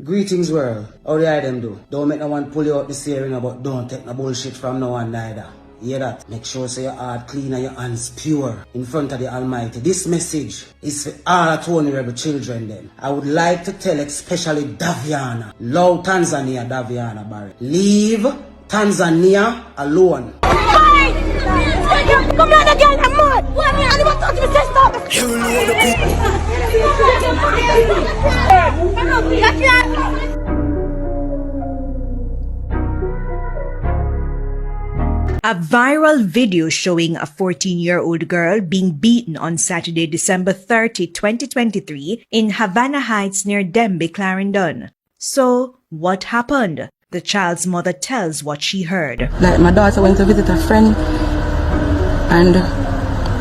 Greetings world, how the them do? Don't make no one pull you out this year, but don't take no bullshit from no one neither. Hear that? Make sure so your heart clean and your hands pure in front of the Almighty. This message is for all vulnerable children then. I would like to tell especially Daviana, love Tanzania Daviana Barry. Leave Tanzania alone. Come on again, I'm mad. I don't want to touch my sister. You know the A viral video showing a 14-year-old girl being beaten on Saturday, December 30, 2023 in Havana Heights near Demby, Clarendon. So, what happened? The child's mother tells what she heard. Like my daughter went to visit a friend, and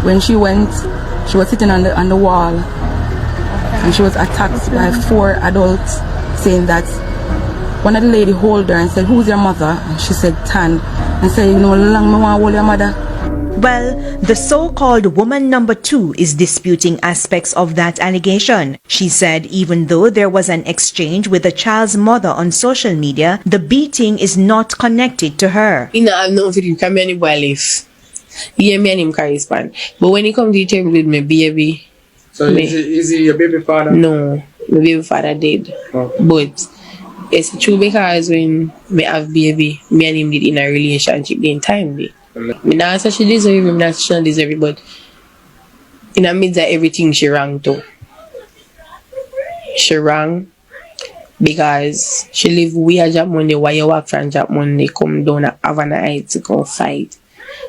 when she went, she was sitting on the wall, and she was attacked by 4 adults, saying that one of the lady hold her and said, "Who's your mother?" And she said, "Tan," and said, "You know, long me want hold your mother." Well, the so-called woman number 2 is disputing aspects of that allegation. She said even though there was an exchange with the child's mother on social media, the beating is not connected to her. You know, I've known him come anywhere live. Yeah, me and him correspond. But when he come to the table with my baby... So is he your baby father? No, my baby father did. Oh. But it's true because when me have baby, me and him did in a relationship in time. Me not say she deserve him, not she don't deserve it, but in the midst of everything she wrong too. She wrong because she live way job Monday while you walk from job Monday come down at Havana Heights to go fight.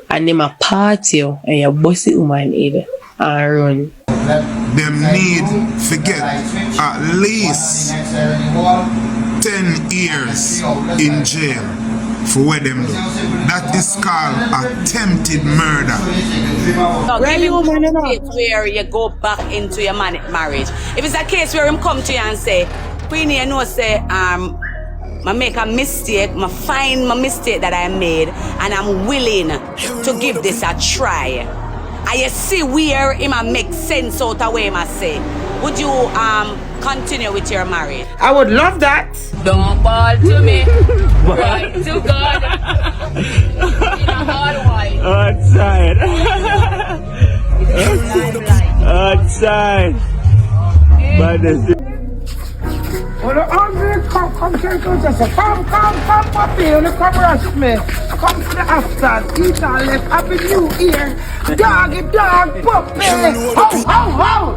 And them a party you and you bust it woman head and run. Them need to get at least 10 years in jail for what them do. That is called attempted murder. No, give him a case where you go back into your marriage. If it's a case where him come to you and say, Queennie, you know, say, I make a mistake, I find my mistake that I made, and I'm willing to give this a try. And you see where it might make sense out of what I say. Would you continue with your marriage? I would love that. Don't fall to me. Right to God. In a hard white. Outside. Outside. Oh, the hungry, come, puppy, come rush me. Come to the after, eat and left, happy new year. Dog, puppy, ho.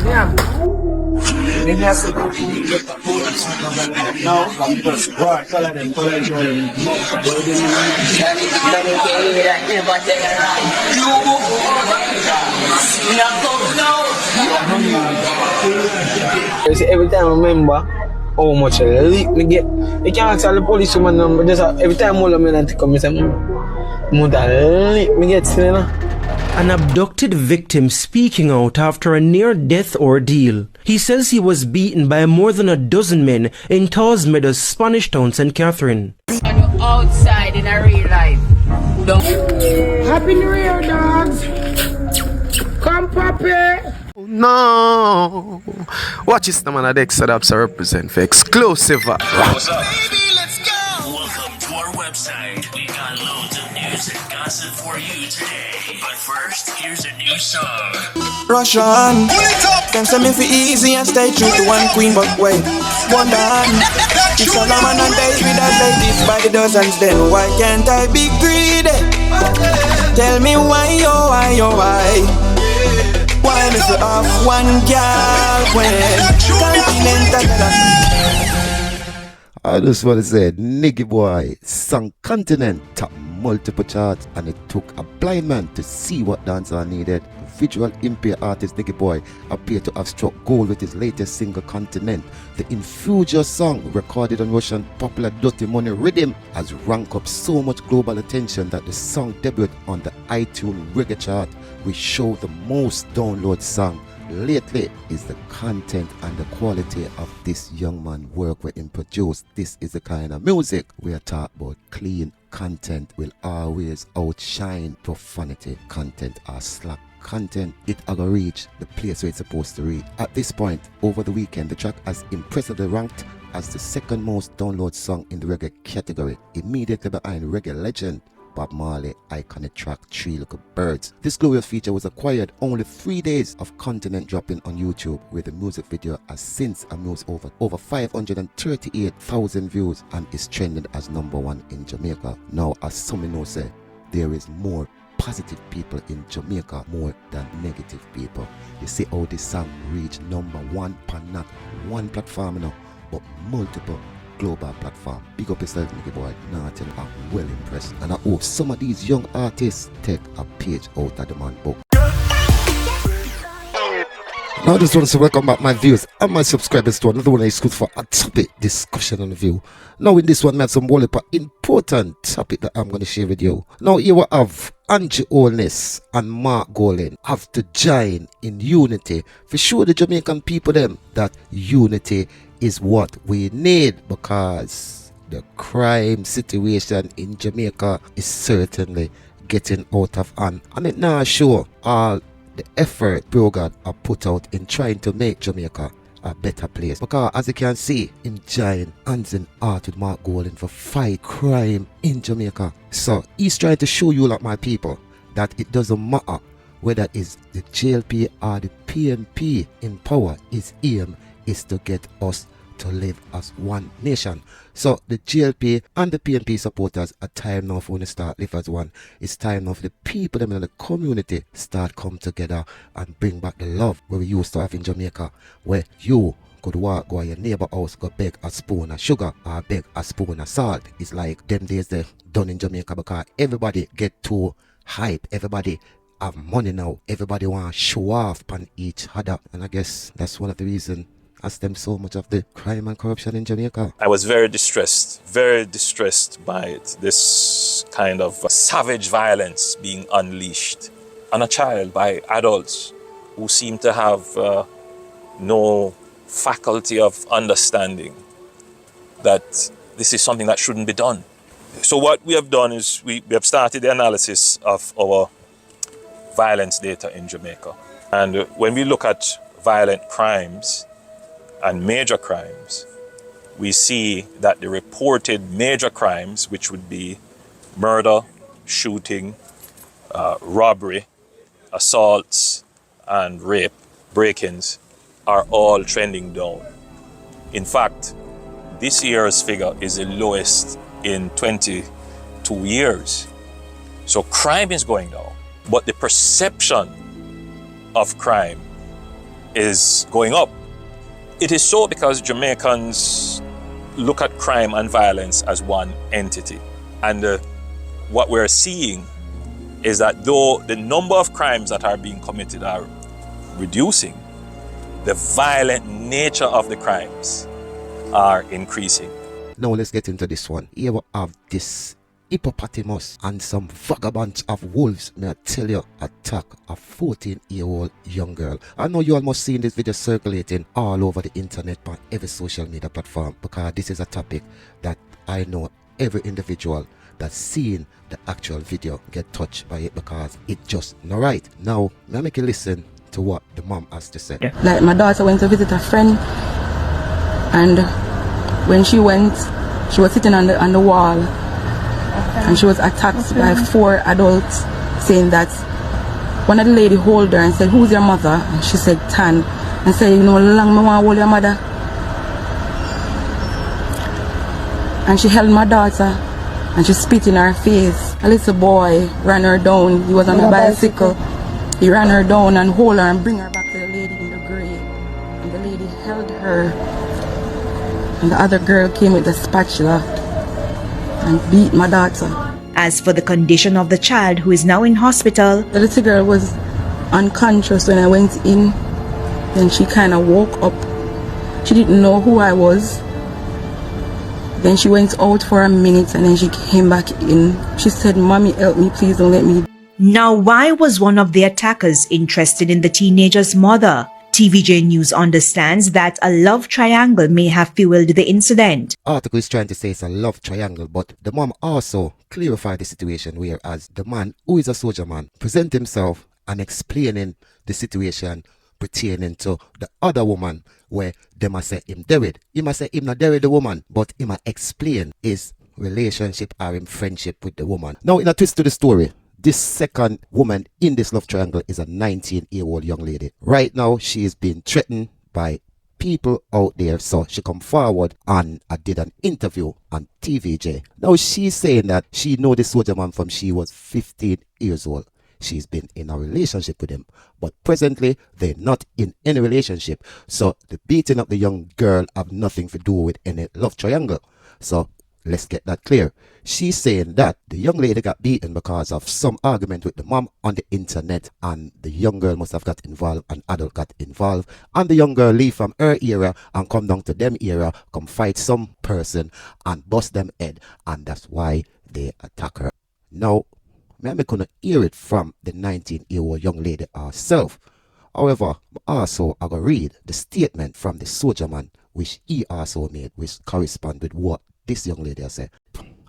Yeah. Every time I remember how much leak me get. You can't tell the police woman number. Just every time all of me and come and say, "Mother, leak me get, you know." An abducted victim speaking out after a near-death ordeal. He says he was beaten by more than a dozen men in Taws Meadows, Spanish Town, St. Catherine. When you're outside in a real life, don't. Happy New Year, dogs. Come, puppy. No. Watch this, man. The X represent for XqLusiva. What's up? Baby, let's go. Welcome to our website. We got loads of news and gossip for you today. But first, here's a new song. Russian. Them say me fi easy and stay true to one queen, but wait, one man. It's a man and days with that ladies by the dozens. Then why can't I be greedy? Tell me why, oh why, oh why? Why me fi off one girl when continental? I just want to say, Niggy Boy sang Continent top multiple charts, and it took a blind man to see what dancehall needed. Visual impaired artist Niggy Boy appeared to have struck gold with his latest single Continent. The Infuger song, recorded on Russian popular Dirty Money rhythm, has ranked up so much global attention that the song debuted on the iTunes reggae chart, which showed the most download song lately is the content and the quality of this young man's work with him produced. This is the kind of music we are talking about. Clean content will always outshine profanity content or slack content, it gonna reach the place where it's supposed to reach. At this point, over the weekend, the track has impressively ranked as the second most downloaded song in the reggae category, immediately behind reggae legend Bob Marley iconic track Three Little Birds. This glorious feature was acquired only 3 days of content dropping on YouTube, where the music video has since amassed over 538,000 views and is trending as #1 in Jamaica. Now, as some know say, there is more positive people in Jamaica more than negative people. You see how this song reached #1 on not one platform now, but multiple global platform. Big up yourself, Nicky boy. Now I tell you, I'm well impressed. And I hope some of these young artists take a page out of the man book. Now I just want to say welcome back my viewers and my subscribers to another one that is good for a topic discussion on the view. Now in this one I have some important topic that I'm going to share with you. Now here we have Angie Holness and Mark Golin have to join in unity for show the Jamaican people them that unity is what we need, because the crime situation in Jamaica is certainly getting out of hand, and it now show all the effort Brogard are put out in trying to make Jamaica a better place. Because as you can see, him join hands in heart with Mark Golin for fight crime in Jamaica. So he's trying to show you, like my people, that it doesn't matter whether it's the JLP or the PNP in power. His aim is to get us to live as one nation. So the GLP and the PNP supporters are time now for when they start live as one. It's time now for the people them in the community start come together and bring back the love where we used to have in Jamaica, where you could walk go to your neighbor house, go beg a spoon of sugar or beg a spoon of salt. It's like them days they done in Jamaica, because everybody get too hype, everybody have money now, everybody want to show off on each other, and I guess that's one of the reasons I stem so much of the crime and corruption in Jamaica. I was very distressed by it. This kind of savage violence being unleashed on a child by adults who seem to have no faculty of understanding that this is something that shouldn't be done. So what we have done is we have started the analysis of our violence data in Jamaica. And when we look at violent crimes and major crimes, we see that the reported major crimes, which would be murder, shooting, robbery, assaults, and rape, break-ins, are all trending down. In fact, this year's figure is the lowest in 22 years. So crime is going down, but the perception of crime is going up. It is so because Jamaicans look at crime and violence as one entity. And what we're seeing is that though the number of crimes that are being committed are reducing, the violent nature of the crimes are increasing. Now let's get into this one. Here we have this hippopotamus and some vagabonds of wolves, may I tell you, attack a 14-year-old young girl. I know you all must seen this video circulating all over the internet on every social media platform, because this is a topic that I know every individual that's seen the actual video get touched by it, because it just not right. Now, may I make you listen to what the mom has to say. Like my daughter went to visit a friend, and when she went, she was sitting on the wall, and she was attacked by 4 adults, saying that one of the lady hold her and said, "Who's your mother?" And she said, "Tan," and said, "You know, long me want to hold your mother." And she held my daughter and she spit in her face. A little boy ran her down. He was on a bicycle. He ran her down and hold her and bring her back to the lady in the grave. And the lady held her, and the other girl came with the spatula and beat my daughter. As for the condition of the child, who is now in hospital, The little girl was unconscious when I went in. Then she kind of woke up. She didn't know who I was. Then she went out for a minute and then she came back in. She said, "Mommy, help me, please don't let me." Now, why was one of the attackers interested in the teenager's mother? TVJ News understands that a love triangle may have fueled the incident. Article is trying to say it's a love triangle, but the mom also clarified the situation, whereas the man, who is a soldier man, present himself and explaining the situation pertaining to the other woman where they must say him dead. He must say him not dead the woman, but he must explain his relationship or him friendship with the woman. Now, in a twist to the story, this second woman in this love triangle is a 19-year-old young lady. Right now, she is being threatened by people out there, so she come forward and I did an interview on TVJ. Now she's saying that she know this soldier man from she was 15 years old. She's been in a relationship with him, but presently they're not in any relationship, so the beating of the young girl have nothing to do with any love triangle. So let's get that clear. She's saying that the young lady got beaten because of some argument with the mom on the internet, and the young girl must have got involved, an adult got involved, and the young girl leave from her area and come down to them area, come fight some person and bust them head, and that's why they attack her. Now, I'm gonna hear it from the 19-year-old young lady herself. However, also I gonna read the statement from the soldier man, which he also made, which correspond with what this young lady has said.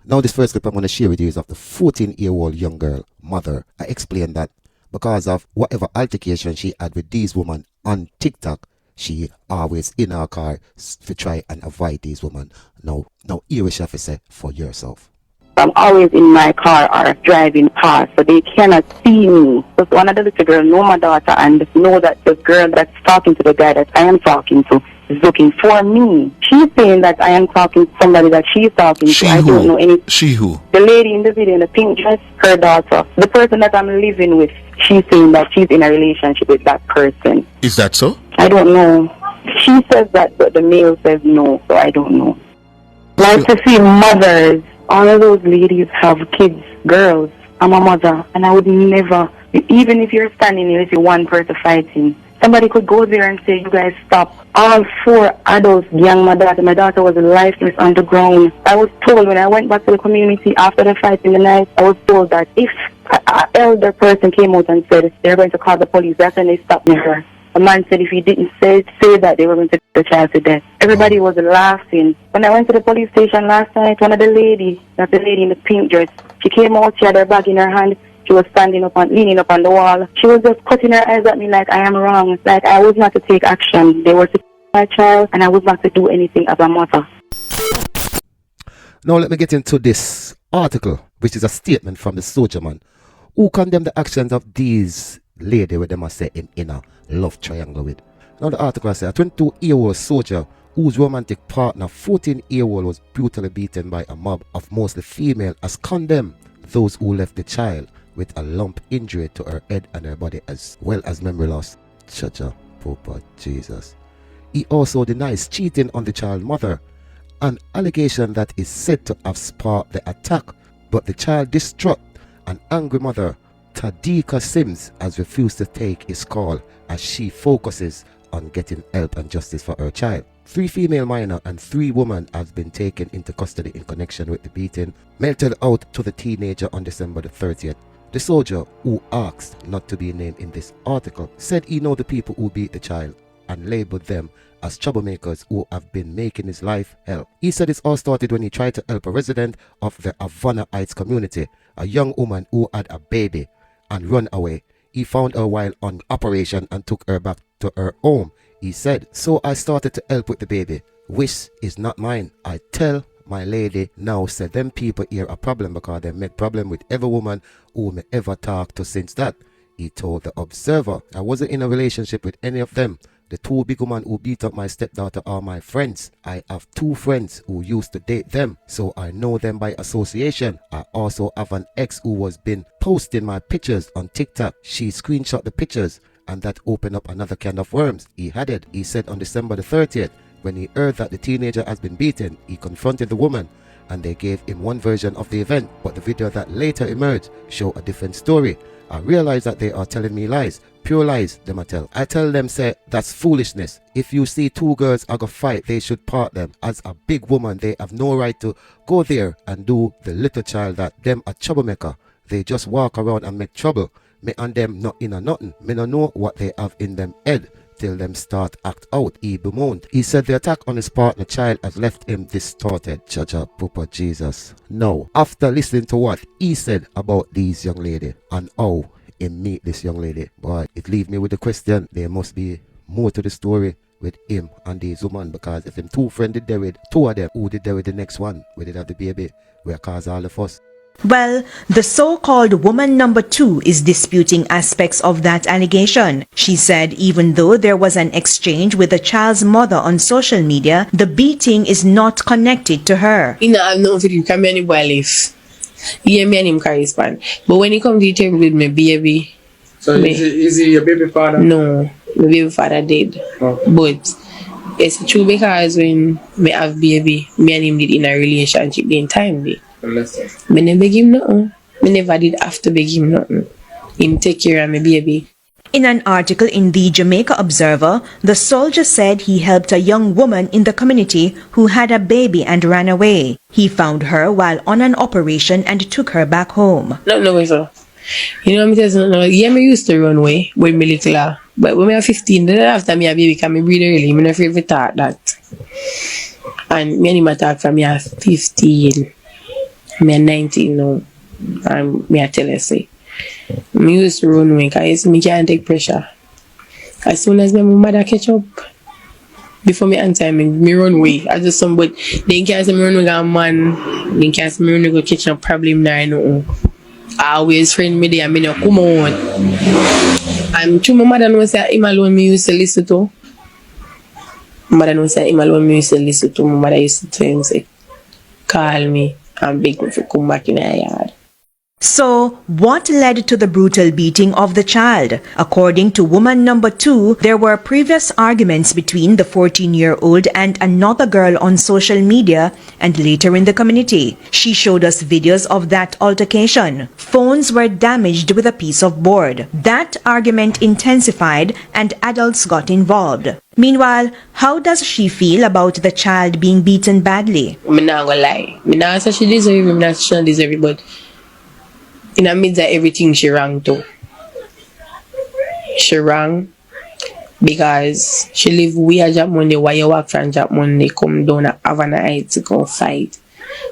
Now, this first clip I'm going to share with you is of the 14-year-old young girl mother. I explained that because of whatever altercation she had with these women on TikTok, she always in her car to try and avoid these women. Now here is what she say for yourself. I'm always in my car or driving past, so they cannot see me. But one of the little girls know my daughter and know that the girl that's talking to the guy that I am talking to is looking for me. She's saying that I am talking to somebody that she's talking to. I don't know any. She who? The lady in the video in the pink dress, her daughter. The person that I'm living with, she's saying that she's in a relationship with that person. Is that so? I don't know. She says that, but the male says no, so I don't know. Like to see mothers. All of those ladies have kids, girls. I'm a mother, and I would never, even if you're standing here, if you're one person fighting, somebody could go there and say, you guys stop. All four adults gang my daughter. My daughter was lifeless on the ground. I was told when I went back to the community after the fight in the night, I was told that if an elder person came out and said they're going to call the police, that's when they stopped me her. The man said if he didn't say that, they were going to put the child to death. Everybody was laughing. When I went to the police station last night, one of the lady, that's the lady in the pink dress, she came out, she had her bag in her hand, she was standing up and leaning up on the wall. She was just cutting her eyes at me like I am wrong, like I was not to take action. They were to my child, and I was not to do anything as a mother. Now let me get into this article, which is a statement from the soldier man, who condemned the actions of these lady where they must say in a love triangle with. Now the article says a 22-year-old soldier whose romantic partner, 14-year-old, was brutally beaten by a mob of mostly female has condemned those who left the child with a lump injury to her head and her body as well as memory loss. Chacha, Papa Jesus. He also denies cheating on the child mother, an allegation that is said to have sparked the attack, but the child distraught an angry mother, Tadika Sims, has refused to take his call as she focuses on getting help and justice for her child. 3 female minors and 3 women have been taken into custody in connection with the beating meted out to the teenager on December the 30th. The soldier, who asked not to be named in this article, said he know the people who beat the child and labeled them as troublemakers who have been making his life hell. He said it all started when he tried to help a resident of the Havana Heights community, a young woman who had a baby, and run away. He found her while on operation and took her back to her home. He said, so I started to help with the baby, which is not mine. I tell my lady now, said them people here a problem because they make problem with every woman who me ever talk to since that. He told the Observer, I wasn't in a relationship with any of them. The 2 big women who beat up my stepdaughter are my friends. I have 2 friends who used to date them, so I know them by association. I also have an ex who was been posting my pictures on TikTok. She screenshot the pictures, and that opened up another can of worms. He added, he said on December the 30th, when he heard that the teenager has been beaten, he confronted the woman, and they gave him one version of the event, but the video that later emerged showed a different story. I realize that they are telling me lies. Pure lies, them I tell. I tell them, say, that's foolishness. If you see 2 girls are gonna fight, they should part them. As a big woman, they have no right to go there and do the little child that them a troublemaker. They just walk around and make trouble. Me and them not in a nothing. Me no know what they have in them head till them start act out, he bemoaned. He said the attack on his partner child has left him distorted. Chacha, Papa Jesus. Now, after listening to what he said about these young lady and how him meet this young lady. Boy, it leave me with the question, there must be more to the story with him and this woman, because if them two friends did there with two of them, who did there with the next one? We did have the baby, where cause all the fuss. Well, the so-called woman number 2 is disputing aspects of that allegation. She said even though there was an exchange with the child's mother on social media, the beating is not connected to her. You know, I've known him come anywhere live. Yeah, me and him correspond. But when he come to the table with me baby... So is he your baby father? No, my baby father did. Oh. But it's true because when me have baby, me and him did in a relationship the time day. Me never beg him nothing. Me never did have to beg him nothing. Him take care of my baby. In an article in the Jamaica Observer, the soldier said he helped a young woman in the community who had a baby and ran away. He found her while on an operation and took her back home. No, sir. You know what I'm saying? Yeah, me used to run away with me little. But when I was 15, then after me a baby, can me breathe early. Me never ever thought that. And me and him attack from me at 15. Me at 19 now. And me I tell you, say. Me used to run away because me can't take pressure. As soon as my mother catch up, before me answer me run away. I just somebody, they can't say me run with a man. They can't say me run with a kitchen problem now, no. I always friend me there and me no come on. And true, my mother knows that him alone me used to listen to. My mother knows that him alone me used to listen to. My mother used to tell him, say, call me and beg me to come back in the yard. So, what led to the brutal beating of the child? According to woman number 2, there were previous arguments between the 14-year-old and another girl on social media and later in the community. She showed us videos of that altercation. Phones were damaged with a piece of board. That argument intensified and adults got involved. Meanwhile, how does she feel about the child being beaten badly? I'm not gonna lie. I'm not saying she deserves it, I'm not saying she deserves it, but in the midst of everything, she wrong too. She wrong because she live way job Monday while you walk from job Monday, come down at Havana Heights to go fight.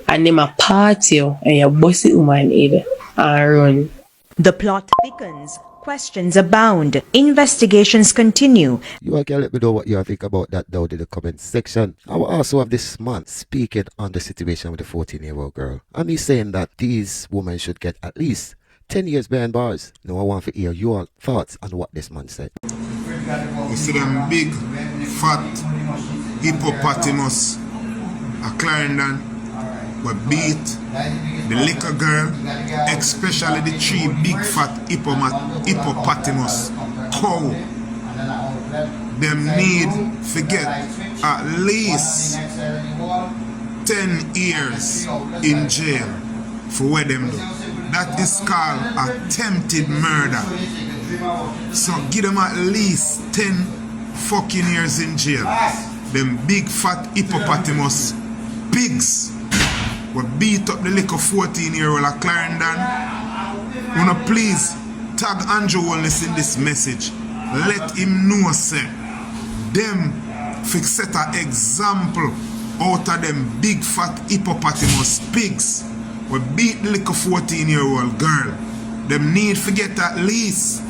And them a party and you bust it woman head and run. The plot thickens. Questions abound. Investigations continue. You all can let me know what you think about that down in the comment section. I will also have this man speaking on the situation with the 14-year-old girl. And he's saying that these women should get at least 10 years behind bars. Now I want to hear your thoughts on what this man said. You see them big, fat hippopotamus a Clarendon were beat the liquor girl, especially the 3 big fat hippopotamus cow. Them need to get at least 10 years in jail for what them do. That is called attempted murder. So give them at least 10 fucking years in jail. Them big fat hippopotamus pigs will beat up the little 14-year-old at Clarendon. Wanna please tag Andrew Wallace in this message. Let him know, say, them fix set an example out of them big fat hippopotamus pigs will beat the little 14-year-old girl. Them need to get at least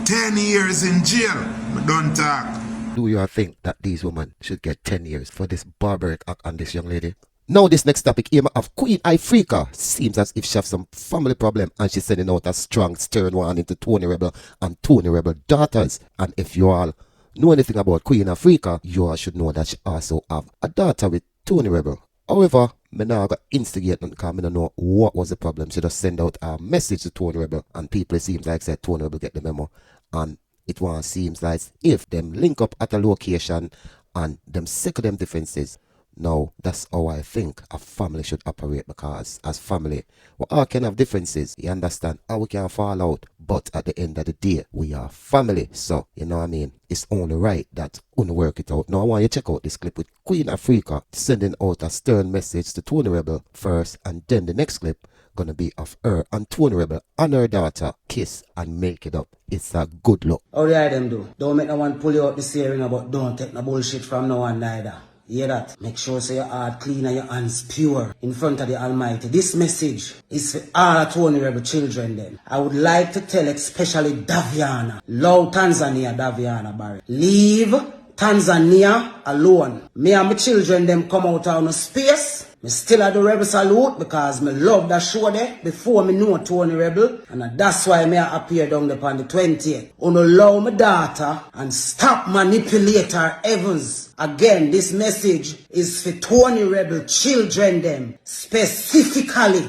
10 years in jail. But don't talk. Do you think that these women should get 10 years for this barbaric act on this young lady? Now this next topic here of Queen Ifrica. Seems as if she has some family problem and she's sending out a strong stern warning to Tony Rebel and Tony Rebel daughters. And if you all know anything about Queen Ifrica, you all should know that she also have a daughter with Tony Rebel. However, me now got instigate because I don't know what was the problem. She just send out a message to Tony Rebel and people it seems like said Tony Rebel get the memo. And it one seems like if them link up at a location and them second them differences. Now, that's how I think a family should operate, because as family, we all can have differences, you understand, how we can fall out, but at the end of the day, we are family, so, you know what I mean, it's only right that we work it out. Now, I want you to check out this clip with Queen Ifrica sending out a stern message to Tony Rebel first, and then the next clip gonna be of her and Tony Rebel and her daughter kiss and make it up. It's a good look. How the them do? Don't make no one pull you up this hearing about don't take no bullshit from no one neither. Hear that? Make sure so your heart clean and your hands pure in front of the Almighty. This message is for all Tony Rebel children then. I would like to tell especially Daviana. Love Tanzania, Daviana Barry. Leave Tanzania alone. Me and my children them come out of no space. Me still at the Rebel Salute because me love that show there before me know Tony Rebel. And that's why me appear down there on the 20th. Uno love my daughter and stop manipulate her Evans. Again, this message is for Tony Rebel children them. Specifically,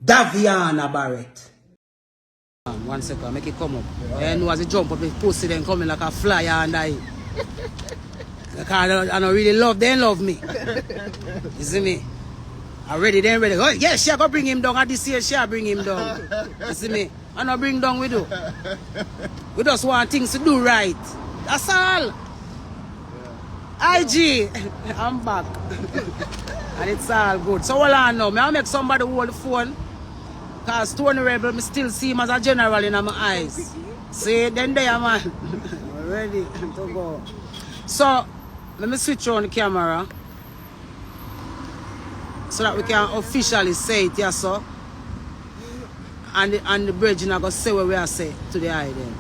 Daviana Barrett. 1 second, make it come up. And as it jump up, the pussy then coming like a fly and I don't really love, they love me. You see me? Already, then ready. Oh, yes, she go bring him down. And this year, she bring him down. You see me? I don't bring down we do. We just want things to do right. That's all. IG, I'm back. And it's all good. So hold on now. I'll make somebody hold the phone. Because Tony Rebel, I still see him as a general in my eyes. See, then there, man. Ready to go. So, let me switch on the camera. So that we can officially say it, yeah, so. And the bridge now go say what we are saying to the eye then.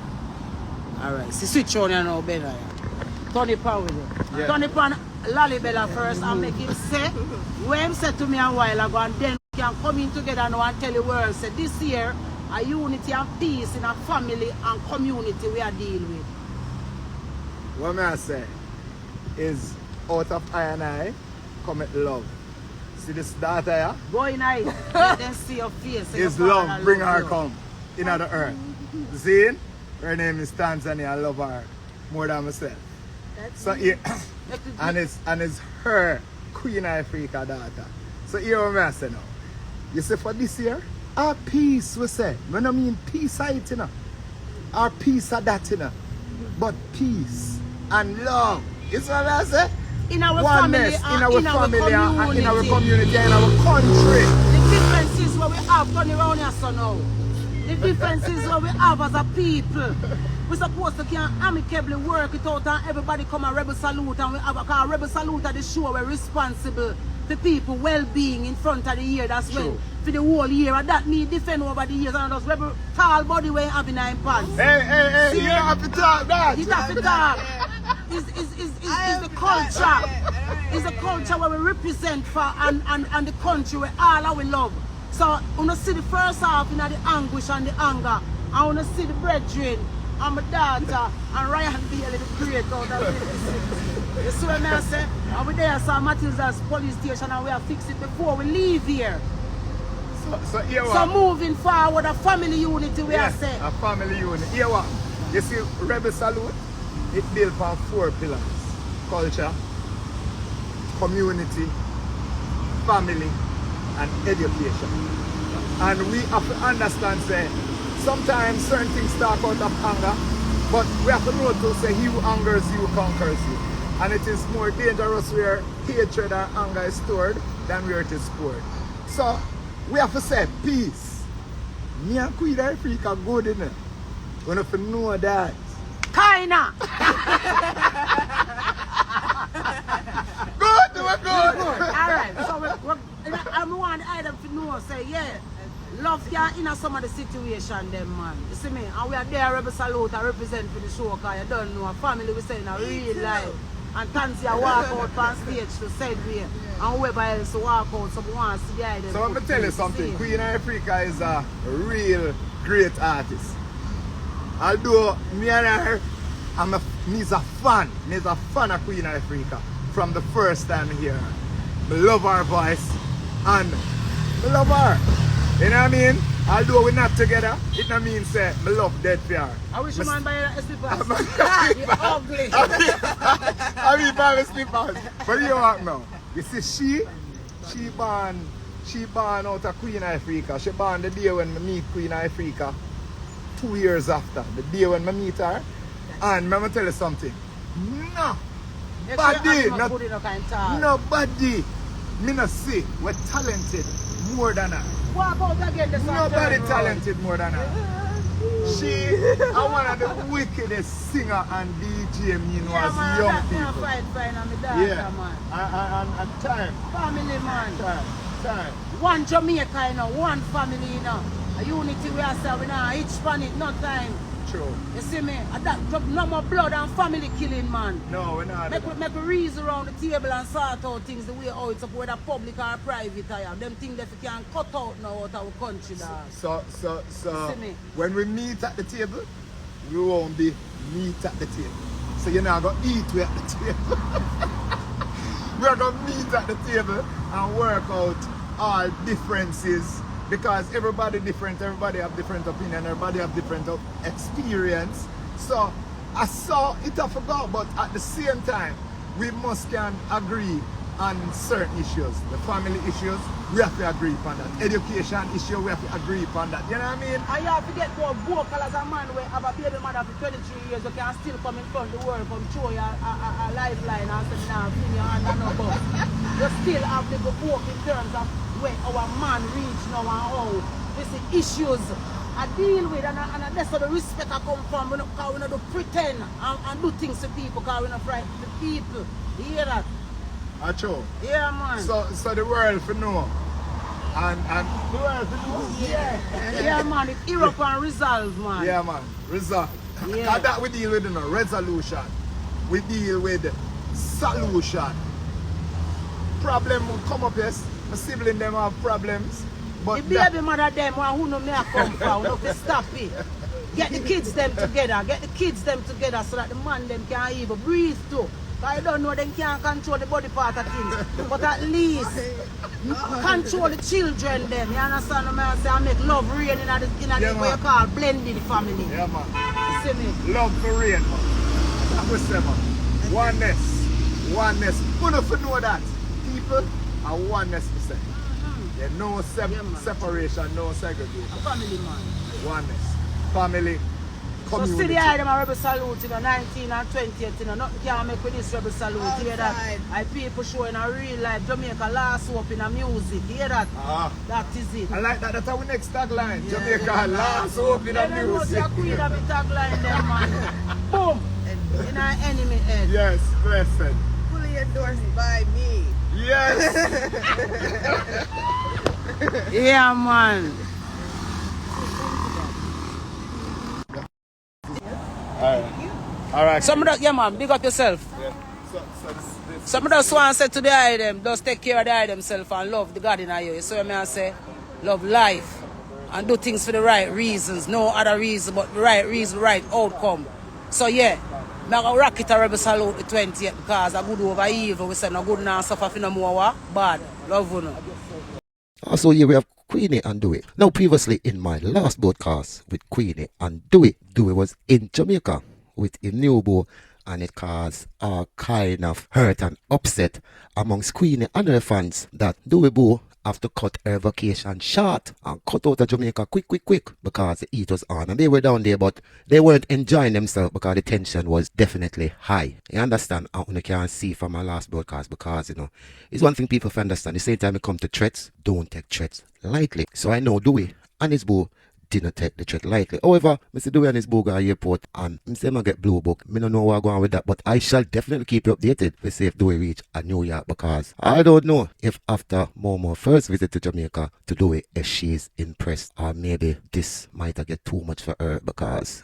Alright, see switch on here now, better. Turn it pan with it. Yeah. Turn it pan Lalibella first and make him say what him said to me a while ago, and then we can come in together now and tell the world, say this year a unity and peace in a family and community we are dealing with. What may I say is out of I and I cometh love. See this daughter here? Go in eye. Let them see your face. Is love, bring her come in the earth. See? Her name is Tanzania, I love her more than myself. So here, and it's her Queen Ifrica daughter. So here what I say now. You see for this year, our peace we say. When I mean peace I it, you know. Our peace are that, you know. But peace and love. You see what I say? In our family, in our community, in our country. The difference is what we have done around here so now. The difference is what we have as a people. We're supposed to can amicably work it out and everybody come a Rebel Salute, and we have a Rebel Salute at the show. We're responsible for people well-being in front of the year. That's when for the whole year, and that me defend over the years, and those Rebel tall body way having 9 pants. Hey, you don't have to talk that. You have to talk. Is the culture. It's the culture where we represent for and the country where all our love. So when you see the first half in the anguish and the anger, and when you see the brethren and my daughter and Ryan Bailey the creator out of this. You see what I say? And we there saw Matilda's police station and we have fixed it before we leave here. So moving forward, a family unity we are saying. A family unit. Here what? You see Rebel Salute? It built on 4 pillars. Culture, community, family, and education. And we have to understand that sometimes certain things start out of anger, but we have to know to say he who angers you conquers you. And it is more dangerous where hatred and anger is stored than where it is poured. So we have to say peace. Me and Queen Ifrica good in it. We have to know that. Kinda. Good, we're good. Alright, so I'm one item to know, say, yeah, love can in some of the situation, them man. You see me? And we are there, Rebel Salute, I represent for the show, because you don't know, a family we say in a real life. And Tanzia walk out on stage to say we, and whoever else walk out, so we want to see the item. So let me tell you something, Queen Ifrica is a real great artist. Although me and her, me's a fan. Me's a fan of Queen Ifrica from the first time here. I love her voice and I love her. You know what I mean? Although we're not together, it don't mean say I love dead for her. I wish you man buy a slippers. You're ugly. I mean buy a slippers. But you know what now? You see she born out of Queen Ifrica. She born the day when I meet Queen Ifrica. 2 years after, the day when I meet her. And I'm going to tell you something. Nobody, me not say, we're talented more than her. What about again? Nobody talented more than her. She is one of the wickedest singer and DJ me know as young people. Yeah, and time. Family, man. Time. One Jamaica, you know, one family, you know. A unity we are saying, we know, each planet, no time. True. You see me? No more blood and family killing, man. No, we're not. Make a reason around the table and sort out things the way how it's up, whether public or private. Them things that we can cut out now out of our country. So when we meet at the table, we won't be meet at the table. So you're not going to eat we at the table. We're going to meet at the table and work out all differences. Because everybody different, everybody have different opinion, everybody have different experience. So I saw it, I forgot, but at the same time, we must can agree on certain issues. The family issues, we have to agree upon that. Education issue, we have to agree upon that. You know what I mean? And you have to get more vocal as a man where have a baby mother for 23 years, you can still come in front of the world, come show you a lifeline and say, nah, bring your hand and no bus. You still have to go work in terms of where our man reach now and how we see issues I deal with and that's where the respect I come from. We don't do pretend and do things to people because we don't frighten the people. You hear that? True. Yeah, man. So the world for know. And the world for know? Yeah. Yeah, man. It's Europe and resolve, man. Yeah, man. Resolve. Yeah. And that we deal with, you know, resolution. We deal with solution. Problem will come up, yes. My sibling them have problems. But the baby mother them who know me I come from, who to stop it. Get the kids them together so that the man them can even breathe too. I don't know they can't control the body part of things. But at least control the children them. You understand what I say? I make love reign in the way you call blended family. Yeah, man. You see me? Love for reign, man. That was say, man. Oneness. Good enough to know that. People are oneness percent. There's no separation, no segregation. A family, man. Oneness. Family. Community. So see the item of rebel salute, 19 and 20th, nothing can make with this rebel salute. You hear that? I people showing a real life Jamaica last hope in a music. You hear that? That is it. I like that. That's our next tagline. Yeah. Jamaica last hope in a music. You're queen of the tagline there, man. Boom! In our enemy head. Yes, blessed. Fully endorsed by me. Yes! Yeah, man. Alright. Some of that, yeah, man, big up yourself. Yeah. Some of those ones say to the eye them, just take care of the eye themselves and love the God in you. You see what I say? Love life and do things for the right reasons. No other reason but the right reason, right outcome. So yeah, I'm going to rock it a rebel salute the 20th because I good over evil. We say no good now suffer for no more bad. Love you. Also here we have Queennie and Dowey. Now previously in my last broadcast with Queennie and Dowey was in Jamaica with a new boy and it caused a kind of hurt and upset amongst Queennie and her fans that Dowey Bo have to cut her vacation short and cut out of Jamaica quick because the heat was on and they were down there but they weren't enjoying themselves because the tension was definitely high. You understand? And you can see from my last broadcast because, you know, it's one thing people understand. The same time it comes to threats, don't take threats lightly. So I know Dowey and his boo didn't take the threat lightly. However, Mr. Dowey and his boo go to airport and I say I get blue book. I don't know what's going on with that, but I shall definitely keep you updated to see if Dowey reach a New York because I don't know if after Momo first visit to Jamaica to Dowey if she's impressed or maybe this might get too much for her because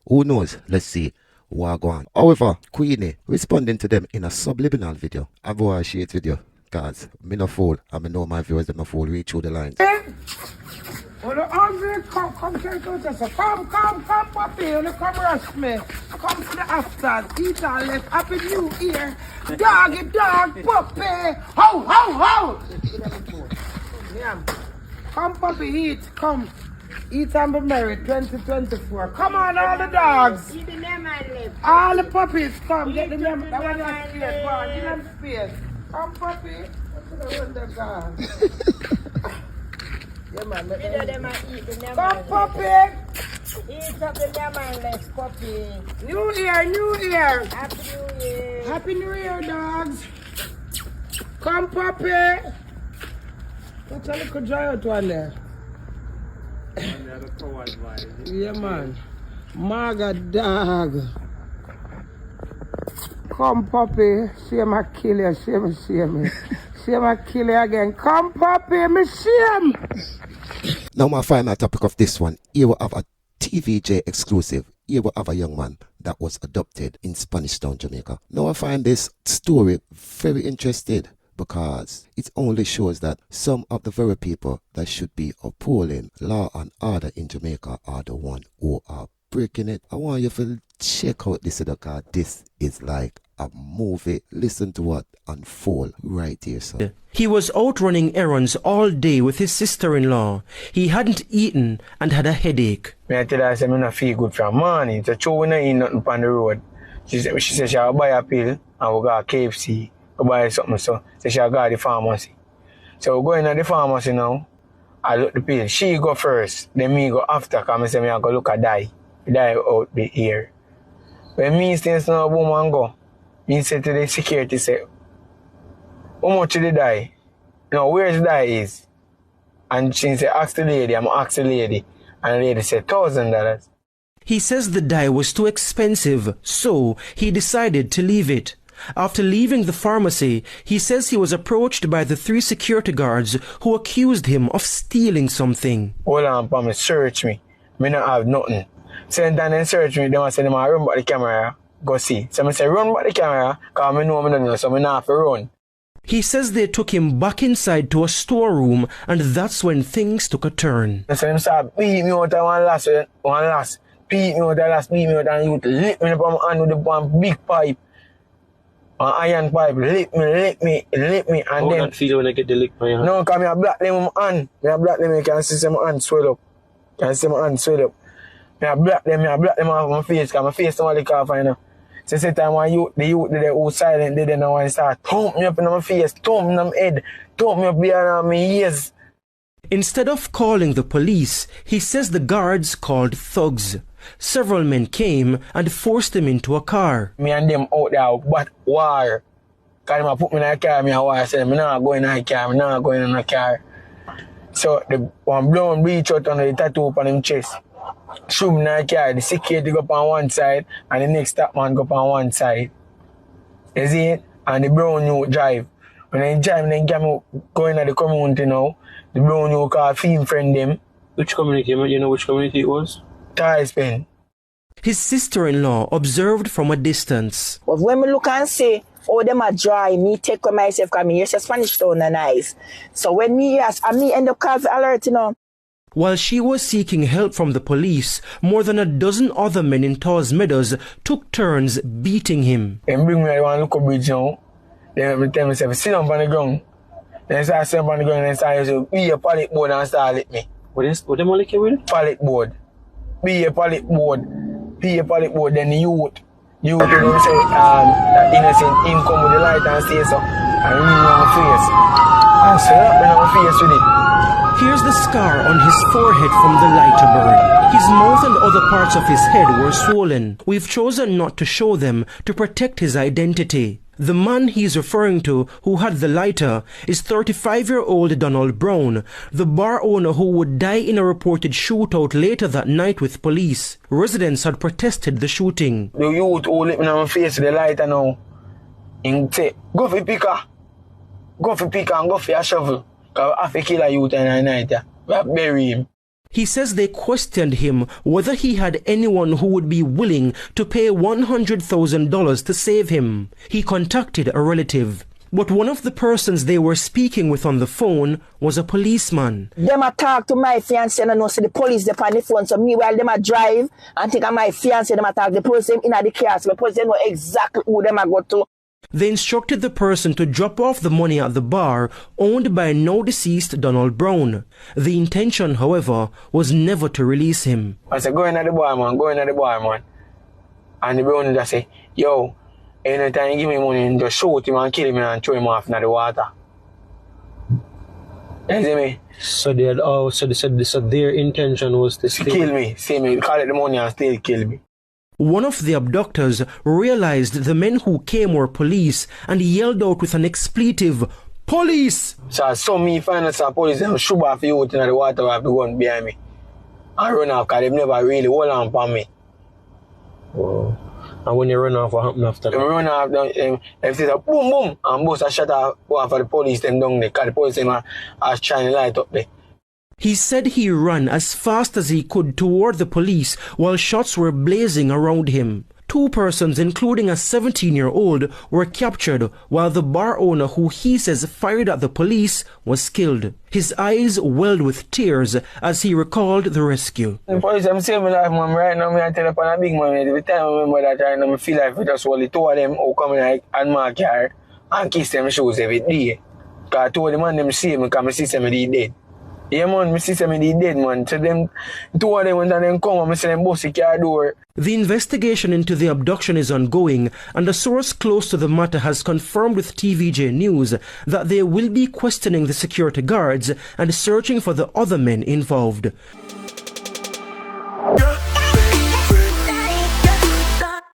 who knows? Let's see what go on. However, Queennie responding to them in a subliminal video. I will share it with you because I'm not fool and I know my viewers are not fool reach through the lines. Oh, the hungry, come, take out us. Come, puppy, you come rush me. Come to the afters, eat and left. Happy New Year. Dog, puppy. Ho. Yeah. Come, puppy, eat, come. Eat and be married, 2024. Come on, all the dogs. Eat the name and live. All the puppies, come. Get the name. That one is space. Go on, give them space. Come, puppy. What's the gun? Yeah, man. Come, puppy. Eat up the lemon less, puppy. New Year. Happy New Year. Happy New Year, dogs. Come, puppy. What's a little dry out one there? Yeah, man. Maga dog. Come, puppy. Shame I kill you. Shame. Shame I kill you again. Come, puppy. Me shame. Now, my final topic of this one. Here we have a TVJ exclusive. Here we have a young man that was adopted in Spanish Town, Jamaica. Now, I find this story very interesting because it only shows that some of the very people that should be upholding law and order in Jamaica are the one who are breaking it. I want you to check out this because this is like a movie. Listen to what unfold right here, sir. He was out running errands all day with his sister-in-law. He hadn't eaten and had a headache. I tell her I say I don't feel good from morning. So true when I eat nothing on the road. She said she'll buy a pill and we'll go to KFC. Go buy something so she'll go to the pharmacy. So we go in at the pharmacy now. I look the pill. She go first, then me go after because I say I go look at die out the ear. When me since now woman go, me say to the security say, how much did the die? No, where's the die is? And she said, ask the lady, I'm ask the lady. And the lady said $1,000. He says the dye was too expensive, so he decided to leave it. After leaving the pharmacy, he says he was approached by the 3 security guards who accused him of stealing something. Hold on, pa, me search me. Me not have nothing. So then they search me, they say, them run back the camera, go see. So I say, run back the camera, because I know me don't know, so I not have to run. He says they took him back inside to a storeroom, and that's when things took a turn. So them start beat me out of one last. Beat me out of last, beat me out and you lick me up on my hand with the one big pipe. An iron pipe, lick me. And how then... that feel when I get the lick by your hand? No, because I black them with my hand. I black them, you can see my hand swell up. I black them off my face, because my face don't lick off, you know. So say time when the youth who silent, they don't know when start thump me up in my face, thump me on my head, thump me up behind my ears. Instead of calling the police, he says the guards called thugs. Several men came and forced him into a car. Me and them out there, but war. Because they put me in a car, me and war said, I'm not going in a car, So the one blown breach out on the tattoo on his chest. Shoot me in a car, the security go up on one side and the next top man go up on one side. You see it? And the brown youth drive. When they drive, they get me going at the community now. The brown youth call fiend friend them. Which community? You know which community it was? Pen. His sister-in-law observed from a distance. But when we look and say, oh, them are dry, me take with myself, because me hear Spanish Town and nice. So when me ask, and me end up calling alert, you know. While she was seeking help from the police, more than a dozen other men in Taws Meadows took turns beating him. They bring me to one local bridge now. They tell me, sit down on the ground. Then I start sitting on the ground and I start be a pallet board and start lick me. What them all lick you with? Pallet board. Be a pallet board, then the youth you them say, that innocent him come with the light and say so, and ring on my face. And slap me on my face with it. Here's the scar on his forehead from the lighter burn. His mouth and other parts of his head were swollen. We've chosen not to show them to protect his identity. The man he's referring to, who had the lighter, is 35-year-old Donald Brown, the bar owner who would die in a reported shootout later that night with police. Residents had protested the shooting. The youth who lit me on my face with the lighter now, and say, go for picker and go for a shovel, because I have to kill a youth in the night, we have to bury him. He says they questioned him whether he had anyone who would be willing to pay $100,000 to save him. He contacted a relative, but one of the persons they were speaking with on the phone was a policeman. Them a talk to my fiancé and I know see the police they on the phone, so me while them a drive and think of my fiancé, them a talk the police them in the car, so the police they know exactly who them a go to. They instructed the person to drop off the money at the bar owned by now deceased Donald Brown. The intention, however, was never to release him. I said, go in at the bar, man. And the Brown just say, yo, anytime you give me money, just shoot him and kill him and throw him off in the water. You see me? So they had so their intention was to kill me. See me, call it the money and still kill me. One of the abductors realized the men who came were police and yelled out with an expletive, "Police!" So I saw me find some police and shoot off you in the water with the gun behind me. and run off because they never really hold on for me. Wow. And when you run off, what happened after that? They run off, them say boom, boom, and both a shot off for the police them down there because the police them are shining light up there. He said he ran as fast as he could toward the police while shots were blazing around him. 2 persons, including a 17-year-old, were captured while the bar owner, who he says fired at the police, was killed. His eyes welled with tears as he recalled the rescue. The police, I'm saving my life, man. Right now, I tell up on a big man. Every time I remember that, right now, I feel like we just only 2 of them who come in like, and my car and kiss them shoes every day. Because 2 of them and them save me because I see them dead. Yeah, man, I see them dead, man. So them 2 of them when they come and I see them bust the car door. The investigation into the abduction is ongoing, and a source close to the matter has confirmed with TVJ News that they will be questioning the security guards and searching for the other men involved. Girl,